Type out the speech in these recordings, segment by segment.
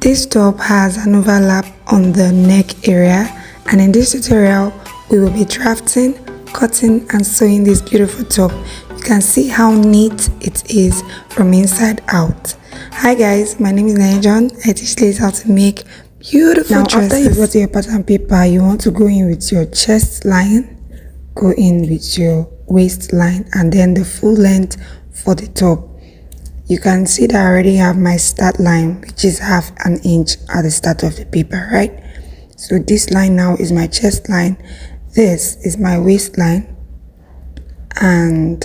This top has an overlap on the neck area, and in this tutorial we will be drafting, cutting and sewing this beautiful top. You can see how neat it is from inside out. Hi guys, my name is Nijon. I teach ladies how to make beautiful dresses. After you got your pattern paper, you want to go in with your chest line, go in with your waistline, and then the full length for the top. You can see that I already have my start line, which is half an inch at the start of the paper, right? So this line now is my chest line, this is my waistline, and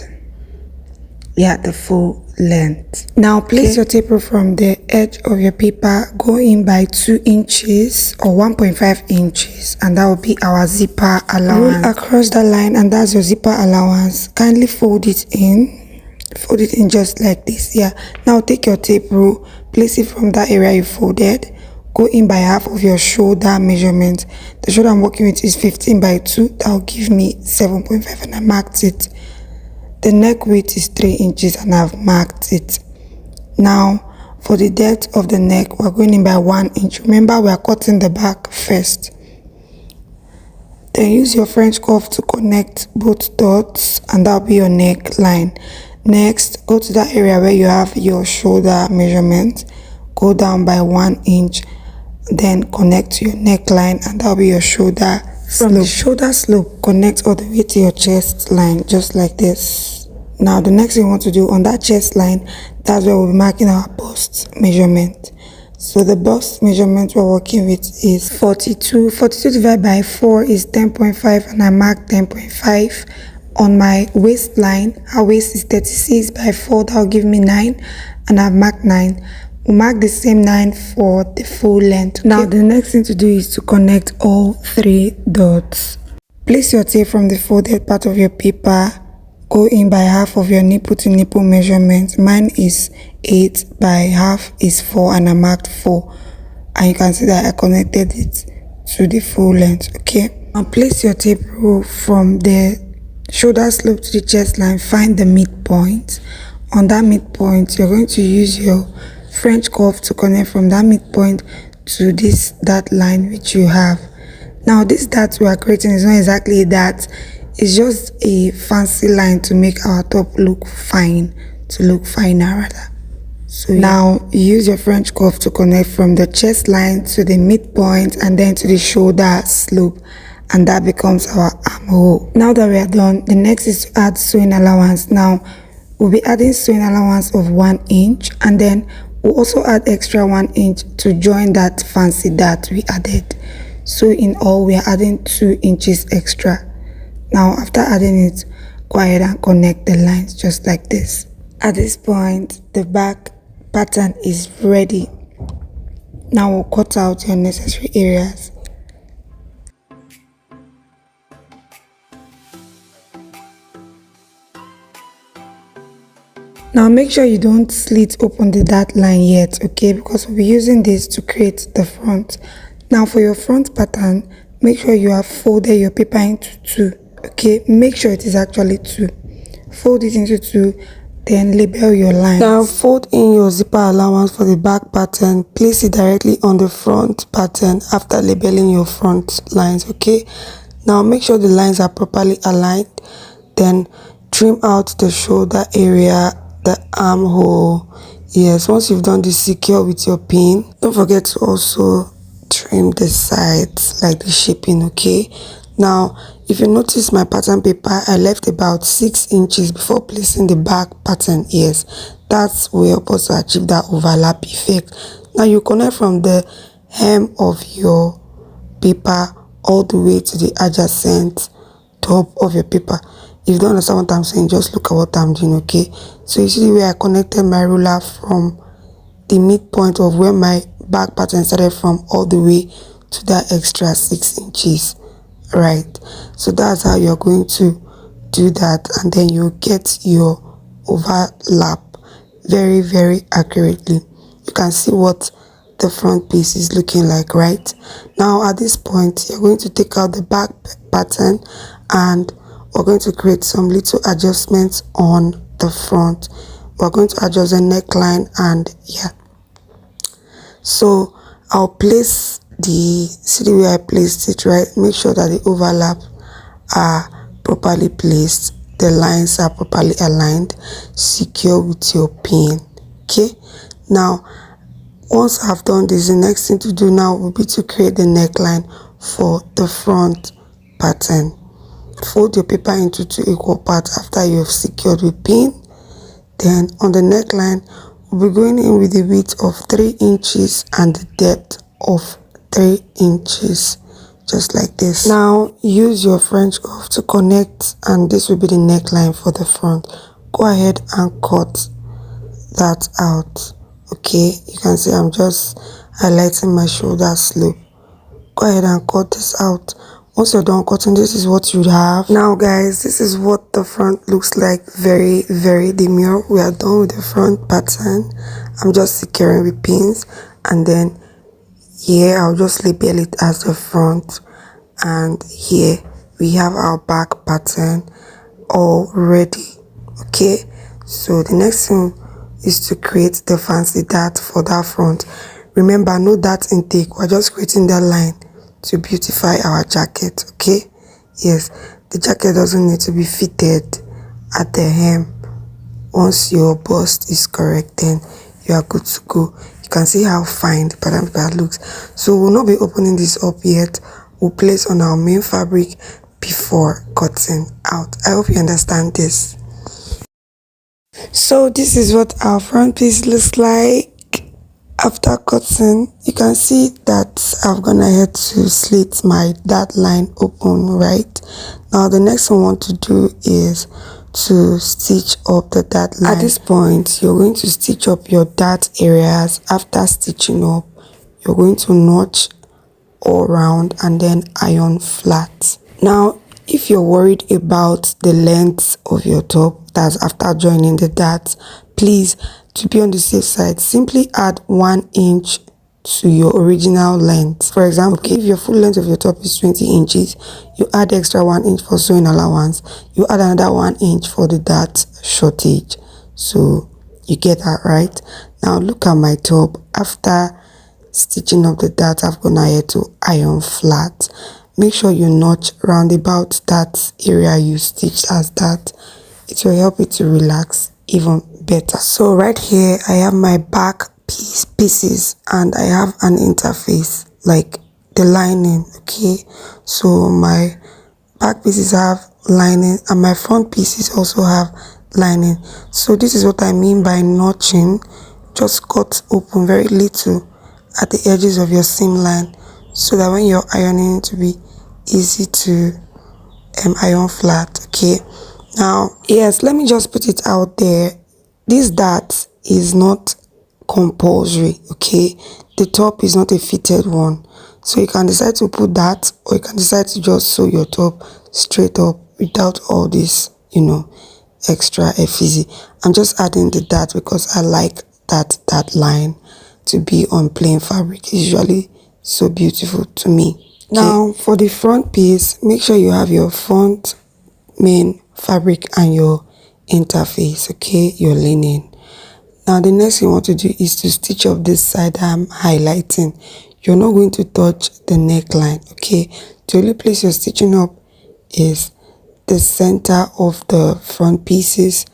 yeah, the full length. Now place your taper from the edge of your paper, go in by 2 inches or 1.5 inches, and that will be our zipper allowance. Roll across the line, and that's your zipper allowance. Kindly fold it in just like this. Yeah, now take your tape rule, place it from that area you folded, go in by half of your shoulder measurement. The shoulder I'm working with is 15 by 2, that will give me 7.5, and I marked it. The neck width is 3 inches, and I've marked it. Now for the depth of the neck, we're going in by 1 inch. Remember, we are cutting the back first. Then use your French cuff to connect both dots, and that'll be your neckline. Next, go to that area where you have your shoulder measurement, go down by 1 inch, then connect to your neckline, and that'll be your shoulder slope. From the shoulder slope, connect all the way to your chest line, just like this. Now the next thing we want to do on that chest line, that's where we'll be marking our bust measurement. So the bust measurement we're working with is 42 divided by 4 is 10.5, and I marked 10.5. On my waistline, our waist is 36 by 4, that will give me 9, and I've marked 9. We'll mark the same 9 for the full length. Okay? Now the next thing to do is to connect all 3 dots. Place your tape from the folded part of your paper, go in by half of your nipple to nipple measurement. Mine is 8 by half is 4, and I marked 4, and you can see that I connected it to the full length. Okay, now place your tape rule from the shoulder slope to the chest line, find the midpoint. On that midpoint, you're going to use your French cuff to connect from that midpoint to this dot line which you have. Now this dot we are creating is not exactly a dot, it's just a fancy line to make our top look fine, to look finer rather. So now use your French cuff to connect from the chest line to the midpoint and then to the shoulder slope, and that becomes our armhole. Now that we are done, the next is to add sewing allowance. Now we'll be adding sewing allowance of 1 inch, and then we'll also add extra 1 inch to join that fancy dart we added. So in all, we are adding 2 inches extra. Now after adding it, go ahead and connect the lines just like this. At this point, the back pattern is ready. Now we'll cut out your necessary areas. Now make sure you don't slit open the dart line yet, okay, because we'll be using this to create the front. Now for your front pattern, make sure you have folded your paper into 2, okay, make sure it is actually 2. Fold it into 2, then label your lines. Now fold in your zipper allowance for the back pattern, place it directly on the front pattern after labeling your front lines, okay. Now make sure the lines are properly aligned, then trim out the shoulder area, the armhole. Yes, once you've done this, secure with your pin. Don't forget to also trim the sides like the shaping, okay. Now if you notice my pattern paper, I left about 6 inches before placing the back pattern. Yes, that's where you're supposed to achieve that overlap effect. Now you connect from the hem of your paper all the way to the adjacent top of your paper. If you don't understand what I'm saying, just look at what I'm doing, okay. So you see the way I connected my ruler from the midpoint of where my back pattern started from all the way to that extra 6 inches, right? So that's how you're going to do that, and then you get your overlap very, very accurately. You can see what the front piece is looking like, right? Now at this point, you're going to take out the back pattern, and we're going to create some little adjustments on the front. We're going to adjust the neckline, and yeah. So I'll place see the way I placed it, right? Make sure that the overlap are properly placed, the lines are properly aligned, secure with your pin. Okay, now once I've done this, the next thing to do now will be to create the neckline for the front pattern. Fold your paper into 2 equal parts after you have secured with pin. Then on the neckline, we'll be going in with a width of 3 inches and the depth of 3 inches, just like this. Now use your French cuff to connect, and this will be the neckline for the front. Go ahead and cut that out. Okay, you can see I'm just highlighting my shoulder slope. Go ahead and cut this out. Once you're done cutting, this is what you have. Now guys, this is what the front looks like. Very demure. We are done with the front pattern. I'm just securing with pins, and then here I'll just label it as the front, and here we have our back pattern all ready. Okay, so the next thing is to create the fancy dart for that front. Remember, no dart intake. We're just creating that line to beautify our jacket. Okay, yes, the jacket doesn't need to be fitted at the hem. Once your bust is correct, then you are good to go. You can see how fine the pattern looks. So we'll not be opening this up yet. We'll place on our main fabric before cutting out. I hope you understand this. So this is what our front piece looks like after cutting. You can see that I've gone ahead to slit my dart line open. Right now, the next thing I want to do is to stitch up the dart line. At this point, you're going to stitch up your dart areas. After stitching up, you're going to notch all around and then iron flat. Now if you're worried about the length of your top, that's after joining the darts, please, to be on the safe side, simply add 1 inch to your original length. For example, if your full length of your top is 20 inches, you add extra 1 inch for sewing allowance, you add another 1 inch for the dart shortage. So you get that, right? Now look at my top. After stitching up the dart, I've gone ahead to iron flat. Make sure you notch round about that area you stitched as that. It will help it to relax even better. So right here I have my back pieces and I have an interface like the lining. Okay, so my back pieces have lining and my front pieces also have lining. So this is what I mean by notching. Just cut open very little at the edges of your seam line, so that when you're ironing, it will be easy to iron flat. Okay, now yes, let me just put it out there, this dart is not compulsory. Okay, the top is not a fitted one, so you can decide to put that, or you can decide to just sew your top straight up without all this, you know, extra effigy. I'm just adding the dart because I like that line to be on plain fabric. It's usually so beautiful to me. Okay. Now for the front piece, make sure you have your front main fabric and your interface. Okay, your linen. Now the next thing you want to do is to stitch up this side I'm highlighting. You're not going to touch the neckline. Okay, the only place you're stitching up is the center of the front pieces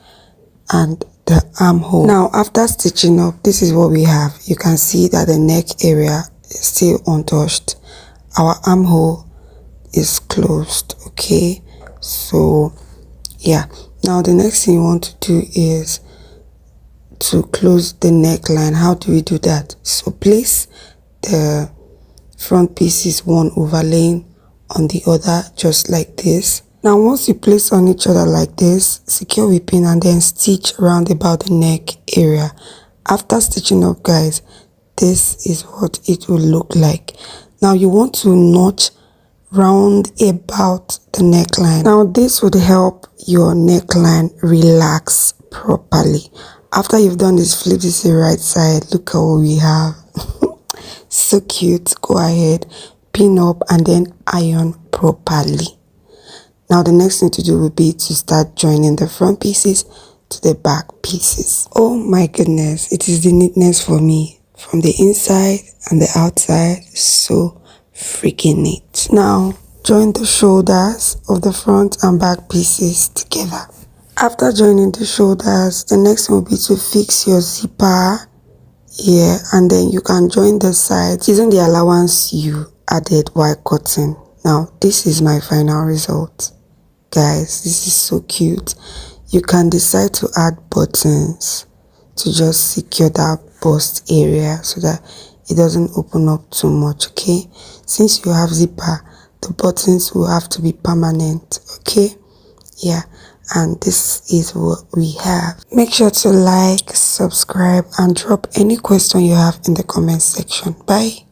and the armhole. Now after stitching up, this is what we have. You can see that the neck area is still untouched. Our armhole is closed. Okay, so yeah, now the next thing you want to do is to close the neckline. How do we do that? So place the front pieces one overlaying on the other, just like this. Now once you place on each other like this, secure with pin and then stitch around about the neck area. After stitching up, guys, this is what it will look like. Now you want to notch round about the neckline. Now this would help your neckline relax properly. After you've done this, flip this to the right side. Look at what we have. So cute. Go ahead, pin up and then iron properly. Now the next thing to do will be to start joining the front pieces to the back pieces. Oh my goodness, it is the neatness for me. from the inside and the outside. So freaking neat. Now join the shoulders of the front and back pieces together. After joining the shoulders, the next thing will be to fix your zipper here, and then you can join the sides using the allowance you added while cutting. Now this is my final result, guys. This is so cute. You can decide to add buttons to just secure that bust area so that it doesn't open up too much. Okay, since you have zipper, the buttons will have to be permanent. Okay, yeah, and this is what we have. Make sure to like, subscribe, and drop any question you have in the comment section. Bye.